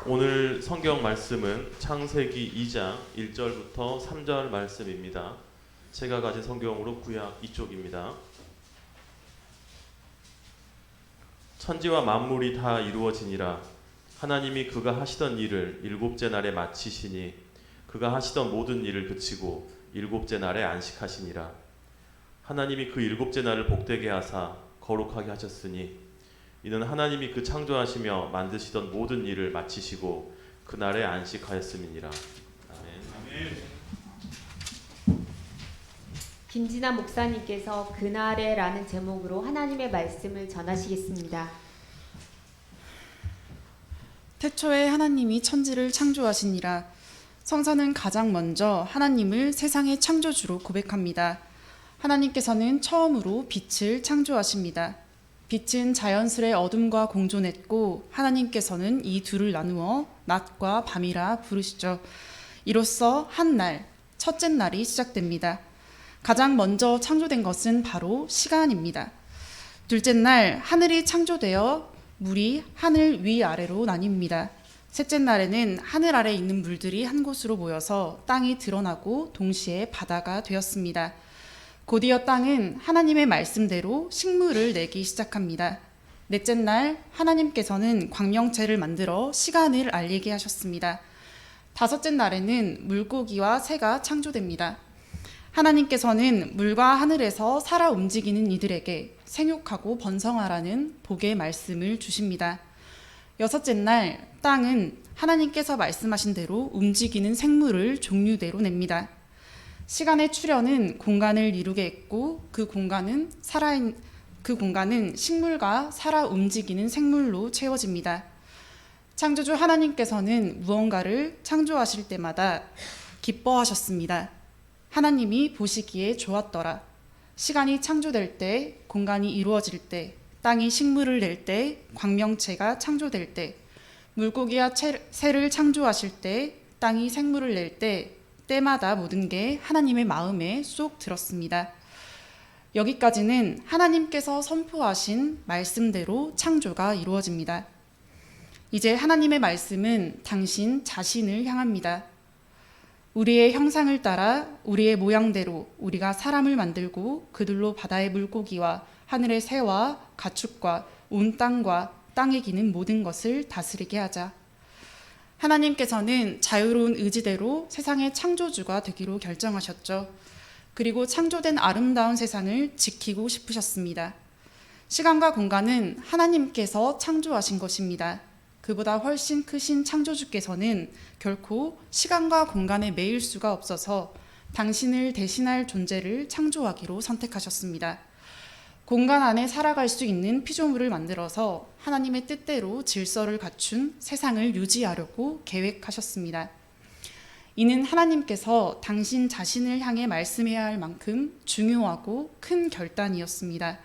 오늘 성경 말씀은 창세기 2장 1절부터 3절 말씀입니다. 제가 가진 성경으로 구약 이쪽입니다. 천지와 만물이 다 이루어지니라. 하나님이 그가 하시던 일을 일곱째 날에 마치시니 그가 하시던 모든 일을 그치고 일곱째 날에 안식하시니라. 하나님이 그 일곱째 날을 복되게 하사 거룩하게 하셨으니 이는 하나님이 그 창조하시며 만드시던 모든 일을 마치시고 그날에 안식하였음이니라. 아멘. 김진아 목사님께서 그날에라는 제목으로 하나님의 말씀을 전하시겠습니다. 태초에 하나님이 천지를 창조하시니라. 성서는 가장 먼저 하나님을 세상의 창조주로 고백합니다. 하나님께서는 처음으로 빛을 창조하십니다. 빛은 자연스레 어둠과 공존했고 하나님께서는 이 둘을 나누어 낮과 밤이라 부르시죠. 이로써 한 날, 첫째 날이 시작됩니다. 가장 먼저 창조된 것은 바로 시간입니다. 둘째 날, 하늘이 창조되어 물이 하늘 위아래로 나뉩니다. 셋째 날에는 하늘 아래 있는 물들이 한 곳으로 모여서 땅이 드러나고 동시에 바다가 되었습니다. 곧이어 땅은 하나님의 말씀대로 식물을 내기 시작합니다. 넷째 날, 하나님께서는 광명체를 만들어 시간을 알리게 하셨습니다. 다섯째 날에는 물고기와 새가 창조됩니다. 하나님께서는 물과 하늘에서 살아 움직이는 이들에게 생육하고 번성하라는 복의 말씀을 주십니다. 여섯째 날, 땅은 하나님께서 말씀하신 대로 움직이는 생물을 종류대로 냅니다. 시간의 출현은 공간을 이루게 했고 그 공간은 식물과 살아 움직이는 생물로 채워집니다. 창조주 하나님께서는 무언가를 창조하실 때마다 기뻐하셨습니다. 하나님이 보시기에 좋았더라. 시간이 창조될 때, 공간이 이루어질 때, 땅이 식물을 낼 때, 광명체가 창조될 때, 물고기와 새를 창조하실 때, 땅이 생물을 낼 때, 때마다 모든 게 하나님의 마음에 쏙 들었습니다. 여기까지는 하나님께서 선포하신 말씀대로 창조가 이루어집니다. 이제 하나님의 말씀은 당신 자신을 향합니다. 우리의 형상을 따라 우리의 모양대로 우리가 사람을 만들고 그들로 바다의 물고기와 하늘의 새와 가축과 온 땅과 땅에 기는 모든 것을 다스리게 하자. 하나님께서는 자유로운 의지대로 세상의 창조주가 되기로 결정하셨죠. 그리고 창조된 아름다운 세상을 지키고 싶으셨습니다. 시간과 공간은 하나님께서 창조하신 것입니다. 그보다 훨씬 크신 창조주께서는 결코 시간과 공간에 매일 수가 없어서 당신을 대신할 존재를 창조하기로 선택하셨습니다. 공간 안에 살아갈 수 있는 피조물을 만들어서 하나님의 뜻대로 질서를 갖춘 세상을 유지하려고 계획하셨습니다. 이는 하나님께서 당신 자신을 향해 말씀해야 할 만큼 중요하고 큰 결단이었습니다.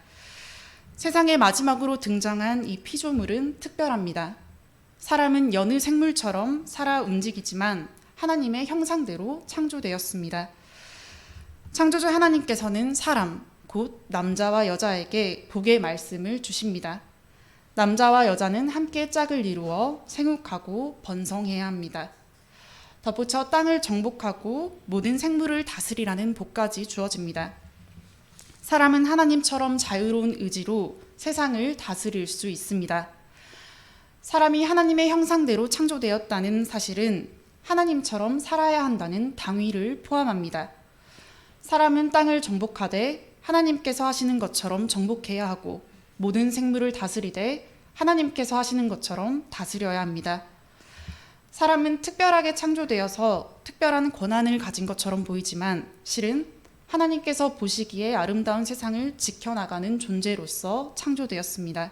세상의 마지막으로 등장한 이 피조물은 특별합니다. 사람은 여느 생물처럼 살아 움직이지만 하나님의 형상대로 창조되었습니다. 창조주 하나님께서는 사람, 곧 남자와 여자에게 복의 말씀을 주십니다. 남자와 여자는 함께 짝을 이루어 생육하고 번성해야 합니다. 덧붙여 땅을 정복하고 모든 생물을 다스리라는 복까지 주어집니다. 사람은 하나님처럼 자유로운 의지로 세상을 다스릴 수 있습니다. 사람이 하나님의 형상대로 창조되었다는 사실은 하나님처럼 살아야 한다는 당위를 포함합니다. 사람은 땅을 정복하되 하나님께서 하시는 것처럼 정복해야 하고 모든 생물을 다스리되 하나님께서 하시는 것처럼 다스려야 합니다. 사람은 특별하게 창조되어서 특별한 권한을 가진 것처럼 보이지만 실은 하나님께서 보시기에 아름다운 세상을 지켜나가는 존재로서 창조되었습니다.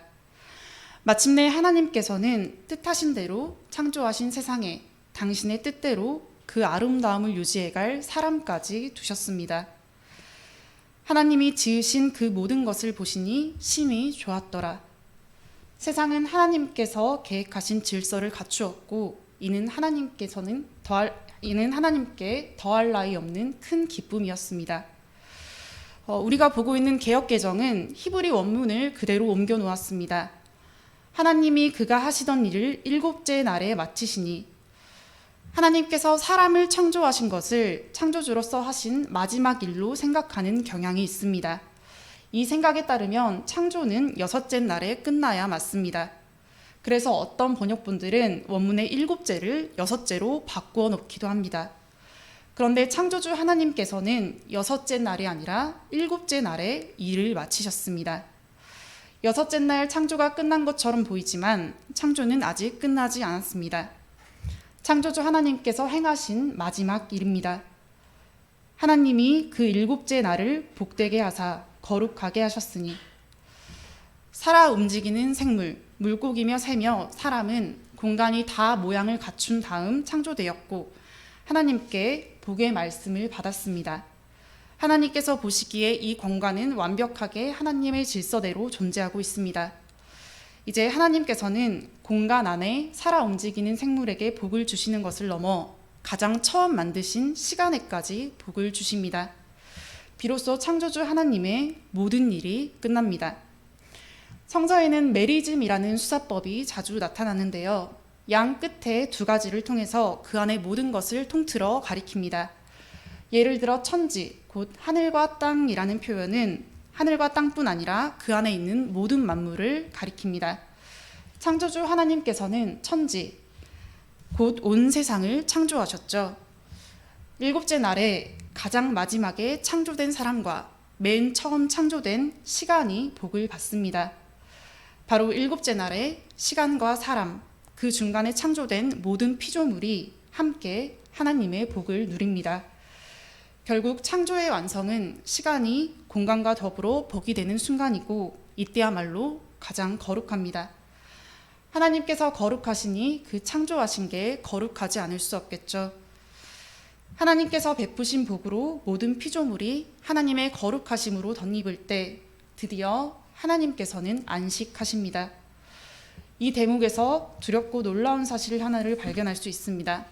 마침내 하나님께서는 뜻하신 대로 창조하신 세상에 당신의 뜻대로 그 아름다움을 유지해갈 사람까지 두셨습니다. 하나님이 지으신 그 모든 것을 보시니 심히 좋았더라. 세상은 하나님께서 계획하신 질서를 갖추었고 이는 하나님께 더할 나위 없는 큰 기쁨이었습니다. 우리가 보고 있는 개역개정은 히브리 원문을 그대로 옮겨 놓았습니다. 하나님이 그가 하시던 일을 일곱째 날에 마치시니. 하나님께서 사람을 창조하신 것을 창조주로서 하신 마지막 일로 생각하는 경향이 있습니다. 이 생각에 따르면 창조는 여섯째 날에 끝나야 맞습니다. 그래서 어떤 번역본들은 원문의 일곱째를 여섯째로 바꾸어 놓기도 합니다. 그런데 창조주 하나님께서는 여섯째 날이 아니라 일곱째 날에 일을 마치셨습니다. 여섯째 날 창조가 끝난 것처럼 보이지만 창조는 아직 끝나지 않았습니다. 창조주 하나님께서 행하신 마지막 일입니다. 하나님이 그 일곱째 날을 복되게 하사 거룩하게 하셨으니. 살아 움직이는 생물, 물고기며 새며 사람은 공간이 다 모양을 갖춘 다음 창조되었고 하나님께 복의 말씀을 받았습니다. 하나님께서 보시기에 이 공간은 완벽하게 하나님의 질서대로 존재하고 있습니다. 이제 하나님께서는 공간 안에 살아 움직이는 생물에게 복을 주시는 것을 넘어 가장 처음 만드신 시간에까지 복을 주십니다. 비로소 창조주 하나님의 모든 일이 끝납니다. 성서에는 메리즘이라는 수사법이 자주 나타나는데요. 양 끝에 두 가지를 통해서 그 안의 모든 것을 통틀어 가리킵니다. 예를 들어 천지, 곧 하늘과 땅이라는 표현은 하늘과 땅뿐 아니라 그 안에 있는 모든 만물을 가리킵니다. 창조주 하나님께서는 천지, 곧 온 세상을 창조하셨죠. 일곱째 날에 가장 마지막에 창조된 사람과 맨 처음 창조된 시간이 복을 받습니다. 바로 일곱째 날에 시간과 사람, 그 중간에 창조된 모든 피조물이 함께 하나님의 복을 누립니다. 결국 창조의 완성은 시간이 공간과 더불어 복이 되는 순간이고 이때야말로 가장 거룩합니다. 하나님께서 거룩하시니 그 창조하신 게 거룩하지 않을 수 없겠죠. 하나님께서 베푸신 복으로 모든 피조물이 하나님의 거룩하심으로 덧입을 때 드디어 하나님께서는 안식하십니다. 이 대목에서 두렵고 놀라운 사실 하나를 발견할 수 있습니다.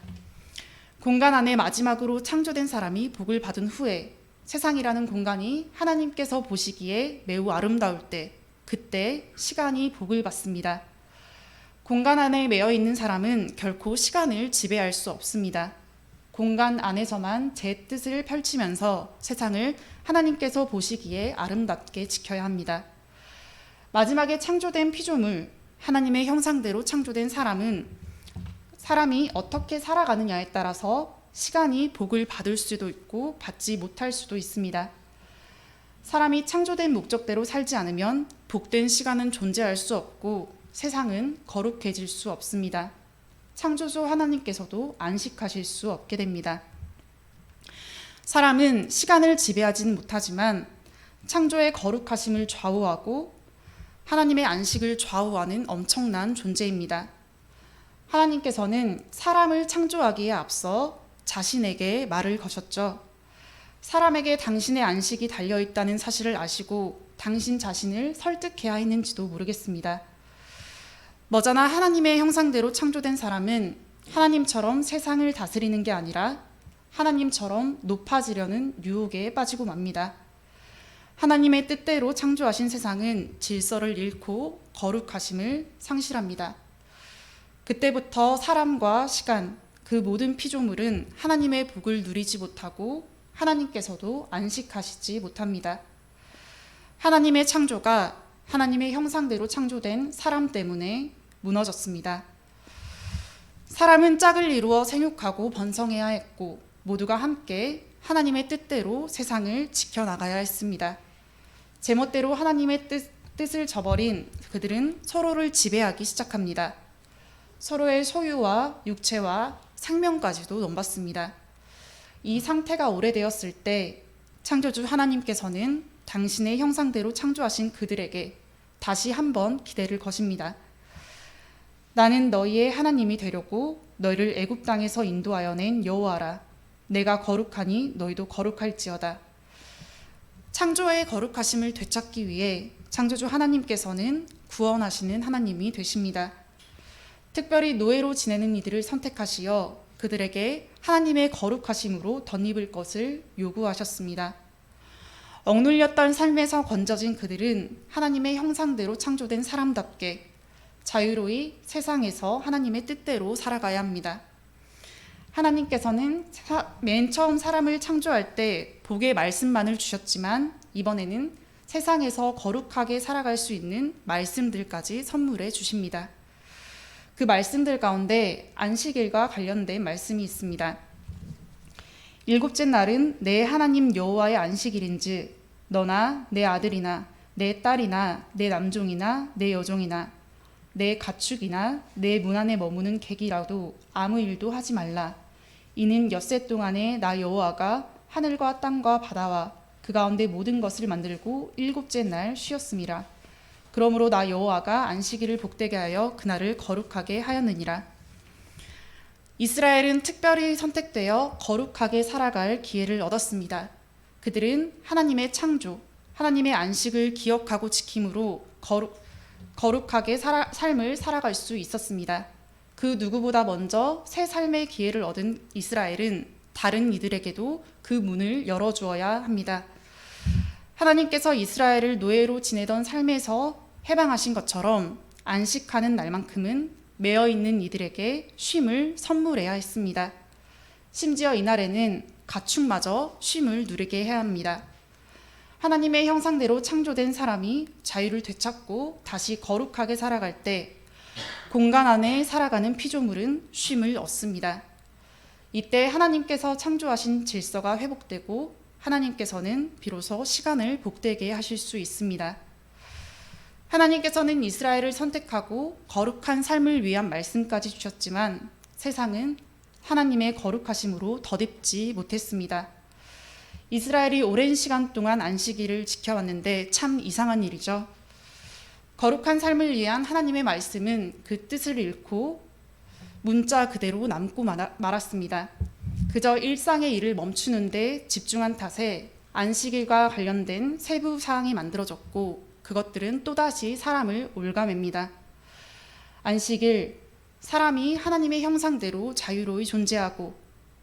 공간 안에 마지막으로 창조된 사람이 복을 받은 후에 세상이라는 공간이 하나님께서 보시기에 매우 아름다울 때 그때 시간이 복을 받습니다. 공간 안에 매여 있는 사람은 결코 시간을 지배할 수 없습니다. 공간 안에서만 제 뜻을 펼치면서 세상을 하나님께서 보시기에 아름답게 지켜야 합니다. 마지막에 창조된 피조물, 하나님의 형상대로 창조된 사람이 어떻게 살아가느냐에 따라서 시간이 복을 받을 수도 있고 받지 못할 수도 있습니다. 사람이 창조된 목적대로 살지 않으면 복된 시간은 존재할 수 없고 세상은 거룩해질 수 없습니다. 창조주 하나님께서도 안식하실 수 없게 됩니다. 사람은 시간을 지배하지는 못하지만 창조의 거룩하심을 좌우하고 하나님의 안식을 좌우하는 엄청난 존재입니다. 하나님께서는 사람을 창조하기에 앞서 자신에게 말을 거셨죠. 사람에게 당신의 안식이 달려있다는 사실을 아시고 당신 자신을 설득해야 했는지도 모르겠습니다. 머지나 하나님의 형상대로 창조된 사람은 하나님처럼 세상을 다스리는 게 아니라 하나님처럼 높아지려는 유혹에 빠지고 맙니다. 하나님의 뜻대로 창조하신 세상은 질서를 잃고 거룩하심을 상실합니다. 그때부터 사람과 시간, 그 모든 피조물은 하나님의 복을 누리지 못하고 하나님께서도 안식하시지 못합니다. 하나님의 창조가 하나님의 형상대로 창조된 사람 때문에 무너졌습니다. 사람은 짝을 이루어 생육하고 번성해야 했고 모두가 함께 하나님의 뜻대로 세상을 지켜나가야 했습니다. 제멋대로 하나님의 뜻을 저버린 그들은 서로를 지배하기 시작합니다. 서로의 소유와 육체와 생명까지도 넘봤습니다. 이 상태가 오래되었을 때 창조주 하나님께서는 당신의 형상대로 창조하신 그들에게 다시 한번 기대를 거십니다. 나는 너희의 하나님이 되려고 너희를 애굽 땅에서 인도하여 낸 여호와라. 내가 거룩하니 너희도 거룩할지어다. 창조의 거룩하심을 되찾기 위해 창조주 하나님께서는 구원하시는 하나님이 되십니다. 특별히 노예로 지내는 이들을 선택하시어 그들에게 하나님의 거룩하심으로 덧입을 것을 요구하셨습니다. 억눌렸던 삶에서 건져진 그들은 하나님의 형상대로 창조된 사람답게 자유로이 세상에서 하나님의 뜻대로 살아가야 합니다. 하나님께서는 맨 처음 사람을 창조할 때 복의 말씀만을 주셨지만 이번에는 세상에서 거룩하게 살아갈 수 있는 말씀들까지 선물해 주십니다. 그 말씀들 가운데 안식일과 관련된 말씀이 있습니다. 일곱째 날은 내 하나님 여호와의 안식일인즉 너나 내 아들이나 내 딸이나 내 남종이나 내 여종이나 내 가축이나 내 문 안에 머무는 객이라도 아무 일도 하지 말라. 이는 엿새 동안에 나 여호와가 하늘과 땅과 바다와 그 가운데 모든 것을 만들고 일곱째 날 쉬었음이라. 그러므로 나 여호와가 안식일을 복되게 하여 그날을 거룩하게 하였느니라. 이스라엘은 특별히 선택되어 거룩하게 살아갈 기회를 얻었습니다. 그들은 하나님의 창조, 하나님의 안식을 기억하고 지킴으로 거룩하게 삶을 살아갈 수 있었습니다. 그 누구보다 먼저 새 삶의 기회를 얻은 이스라엘은 다른 이들에게도 그 문을 열어주어야 합니다. 하나님께서 이스라엘을 노예로 지내던 삶에서 해방하신 것처럼 안식하는 날만큼은 매여있는 이들에게 쉼을 선물해야 했습니다. 심지어 이날에는 가축마저 쉼을 누리게 해야 합니다. 하나님의 형상대로 창조된 사람이 자유를 되찾고 다시 거룩하게 살아갈 때 공간 안에 살아가는 피조물은 쉼을 얻습니다. 이때 하나님께서 창조하신 질서가 회복되고 하나님께서는 비로소 시간을 복되게 하실 수 있습니다. 하나님께서는 이스라엘을 선택하고 거룩한 삶을 위한 말씀까지 주셨지만 세상은 하나님의 거룩하심으로 덧입지 못했습니다. 이스라엘이 오랜 시간 동안 안식일을 지켜왔는데 참 이상한 일이죠. 거룩한 삶을 위한 하나님의 말씀은 그 뜻을 잃고 문자 그대로 남고 말았습니다. 그저 일상의 일을 멈추는 데 집중한 탓에 안식일과 관련된 세부 사항이 만들어졌고 그것들은 또다시 사람을 올가맵니다. 안식일, 사람이 하나님의 형상대로 자유로이 존재하고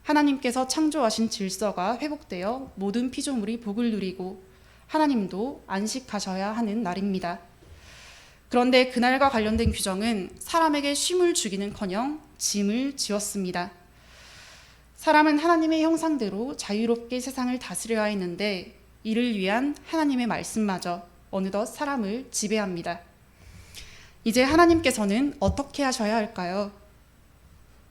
하나님께서 창조하신 질서가 회복되어 모든 피조물이 복을 누리고 하나님도 안식하셔야 하는 날입니다. 그런데 그날과 관련된 규정은 사람에게 쉼을 주기는커녕 짐을 지었습니다. 사람은 하나님의 형상대로 자유롭게 세상을 다스려야 했는데 이를 위한 하나님의 말씀마저 어느덧 사람을 지배합니다. 이제 하나님께서는 어떻게 하셔야 할까요?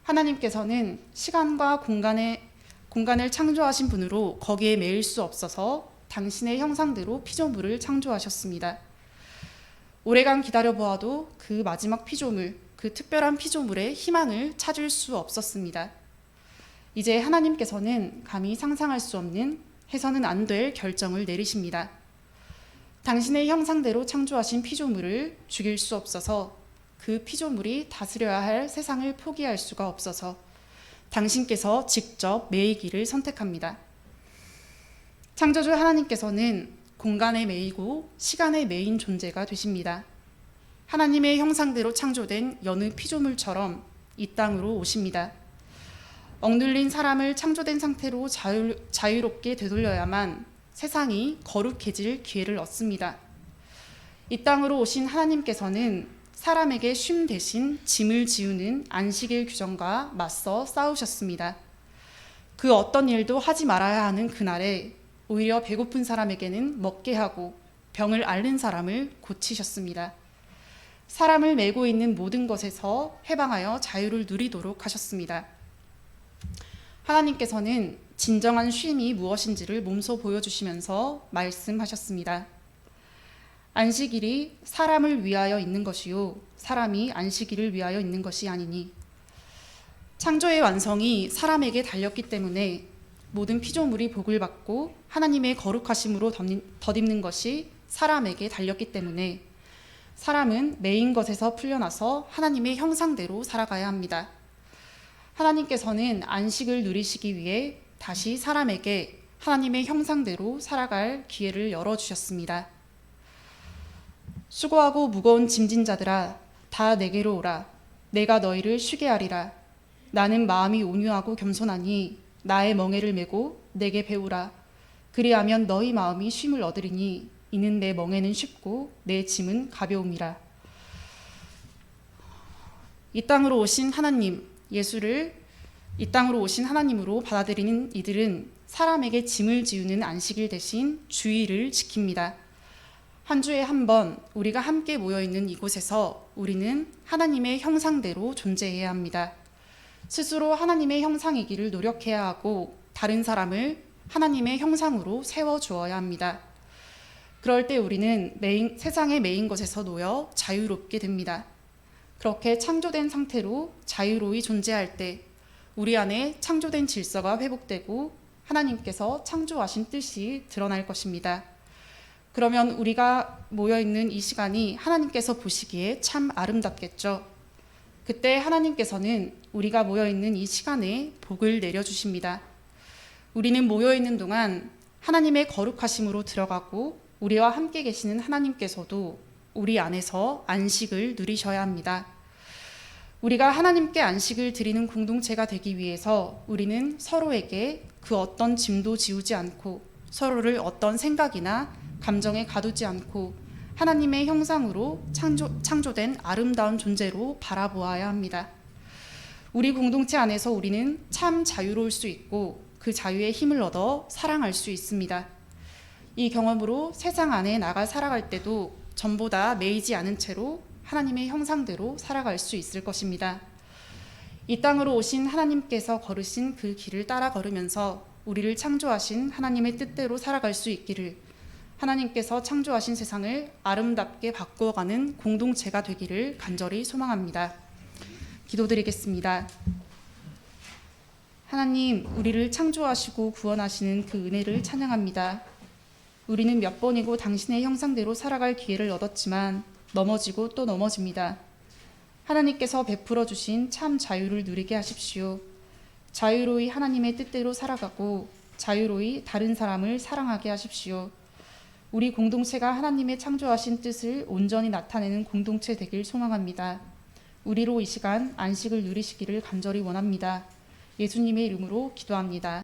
하나님께서는 시간과 공간을 창조하신 분으로 거기에 매일 수 없어서 당신의 형상대로 피조물을 창조하셨습니다. 오래간 기다려보아도 그 마지막 피조물, 그 특별한 피조물의 희망을 찾을 수 없었습니다. 이제 하나님께서는 감히 상상할 수 없는 해서는 안 될 결정을 내리십니다. 당신의 형상대로 창조하신 피조물을 죽일 수 없어서 그 피조물이 다스려야 할 세상을 포기할 수가 없어서 당신께서 직접 매이기를 선택합니다. 창조주 하나님께서는 공간에 매이고 시간에 매인 존재가 되십니다. 하나님의 형상대로 창조된 여느 피조물처럼 이 땅으로 오십니다. 억눌린 사람을 창조된 상태로 자유롭게 되돌려야만 세상이 거룩해질 기회를 얻습니다. 이 땅으로 오신 하나님께서는 사람에게 쉼 대신 짐을 지우는 안식일 규정과 맞서 싸우셨습니다. 그 어떤 일도 하지 말아야 하는 그날에 오히려 배고픈 사람에게는 먹게 하고 병을 앓는 사람을 고치셨습니다. 사람을 메고 있는 모든 것에서 해방하여 자유를 누리도록 하셨습니다. 하나님께서는 진정한 쉼이 무엇인지를 몸소 보여주시면서 말씀하셨습니다. 안식일이 사람을 위하여 있는 것이요 사람이 안식일을 위하여 있는 것이 아니니. 창조의 완성이 사람에게 달렸기 때문에 모든 피조물이 복을 받고 하나님의 거룩하심으로 덧입는 것이 사람에게 달렸기 때문에 사람은 매인 것에서 풀려나서 하나님의 형상대로 살아가야 합니다. 하나님께서는 안식을 누리시기 위해 다시 사람에게 하나님의 형상대로 살아갈 기회를 열어주셨습니다. 수고하고 무거운 짐진 자들아 다 내게로 오라. 내가 너희를 쉬게 하리라. 나는 마음이 온유하고 겸손하니 나의 멍에를 메고 내게 배우라. 그리하면 너희 마음이 쉼을 얻으리니 이는 내 멍에는 쉽고 내 짐은 가벼움이라. 이 땅으로 오신 하나님, 예수를 이 땅으로 오신 하나님으로 받아들이는 이들은 사람에게 짐을 지우는 안식일 대신 주일을 지킵니다. 한 주에 한 번 우리가 함께 모여 있는 이곳에서 우리는 하나님의 형상대로 존재해야 합니다. 스스로 하나님의 형상이기를 노력해야 하고 다른 사람을 하나님의 형상으로 세워 주어야 합니다. 그럴 때 우리는 세상의 메인 것에서 놓여 자유롭게 됩니다. 그렇게 창조된 상태로 자유로이 존재할 때 우리 안에 창조된 질서가 회복되고 하나님께서 창조하신 뜻이 드러날 것입니다. 그러면 우리가 모여있는 이 시간이 하나님께서 보시기에 참 아름답겠죠. 그때 하나님께서는 우리가 모여있는 이 시간에 복을 내려주십니다. 우리는 모여있는 동안 하나님의 거룩하심으로 들어가고 우리와 함께 계시는 하나님께서도 우리 안에서 안식을 누리셔야 합니다. 우리가 하나님께 안식을 드리는 공동체가 되기 위해서 우리는 서로에게 그 어떤 짐도 지우지 않고 서로를 어떤 생각이나 감정에 가두지 않고 하나님의 형상으로 창조된 아름다운 존재로 바라보아야 합니다. 우리 공동체 안에서 우리는 참 자유로울 수 있고 그 자유의 힘을 얻어 사랑할 수 있습니다. 이 경험으로 세상 안에 나가 살아갈 때도 전보다 매이지 않은 채로 하나님의 형상대로 살아갈 수 있을 것입니다. 이 땅으로 오신 하나님께서 걸으신 그 길을 따라 걸으면서 우리를 창조하신 하나님의 뜻대로 살아갈 수 있기를, 하나님께서 창조하신 세상을 아름답게 바꾸어가는 공동체가 되기를 간절히 소망합니다. 기도드리겠습니다. 하나님, 우리를 창조하시고 구원하시는 그 은혜를 찬양합니다. 우리는 몇 번이고 당신의 형상대로 살아갈 기회를 얻었지만 넘어지고 또 넘어집니다. 하나님께서 베풀어 주신 참 자유를 누리게 하십시오. 자유로이 하나님의 뜻대로 살아가고 자유로이 다른 사람을 사랑하게 하십시오. 우리 공동체가 하나님의 창조하신 뜻을 온전히 나타내는 공동체 되길 소망합니다. 우리로 이 시간 안식을 누리시기를 간절히 원합니다. 예수님의 이름으로 기도합니다.